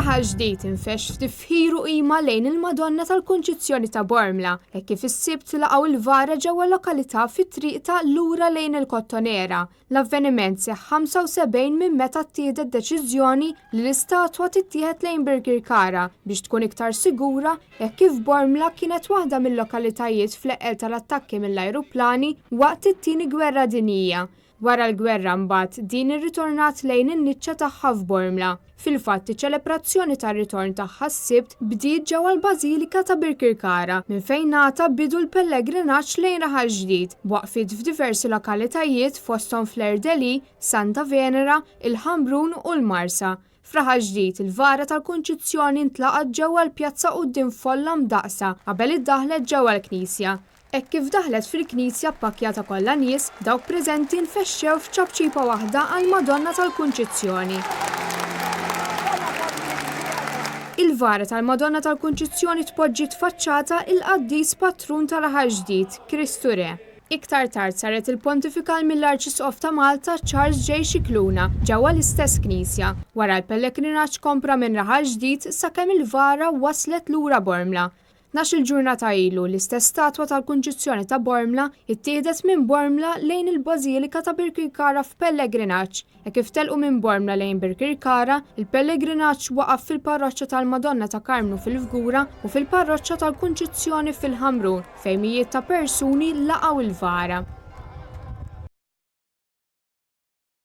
Raħal ġdid infex f'tifħir u qima lejn il-Madonna tal-Kunċizzjoni ta' Bormla, hekk kif is-Sibt laqgħu il-vara ġewwa lokalità fit-triq ta' lura lejn il-Kottonera. L-avveniment seħħ 75 minn meta ttieħdet deċiżjoni li l-istatwa tittieħed lejn Birkirkara biex tkun iktar sigura hekk kif Bormla kienet waħda mill-lokalitajiet fl-eqel tal-attakki mill-ajruplani waqt it-tieni gwerra dinjija. Wara l-gwerra mbagħad din irritornat lejn in-niċċa tagħha f'Bormla. Fil-fatt iċ-ċelebrazzjoni tar-ritorn tagħha s-Sibt bdiet ġewwa l-Bażilika ta' Birkirkara minn fejn ngħata bidu l-pellegrinaġġ lejn Raħal ġdid b'waqfiet f'diversi lokalitajiet fosthom fl-Erdeli, Santa Venera, il-Ħambrun u l-Marsa. F'Raħal ġdid il-vara tal-Kunċizzjoni ntlaqat ġewwa l-pjazza quddiem folla mdaqsa qabel iddaħlet ġewwa l-Knisja. Hekk kif daħlet fil-Knisja ppakkjata kollha nies, dawk preżenti nfexxew f'ċabċipa waħda għall-Madonna tal-Kunċizzjoni. Il-vara tal-Madonna tal-Kunċizzjoni tpoġġi tfaċċata il-Qaddis Patrun ta' Raħal ġdid, Kristu Re. Iktar tard saret il-Pontifikal mill-Arċisqof ta' Malta Charles J. Scicluna ġewwa l-istess Knisja. Wara l-pellegrinaġġ kompra minn Raħal ġdid sakemm il-vara waslet lura Bormla. 12 ġurnata ilu l-istess statwa tal-Kunċizzjoni ta' Bormla ittieħdet minn Bormla lejn il-Bażilika ta' Birkirkara f'pellegrinaġġ. Hekk kif telqu minn Bormla lejn Birkirkara, il-pellegrinaġġ waqaf fil-parroċċa tal-Madonna ta' Karmnu fil-Fgura u fil-parroċċa tal-Kunċizzjoni fil-Ħamrun fejn mijiet ta' persuni laqgħu il-vara.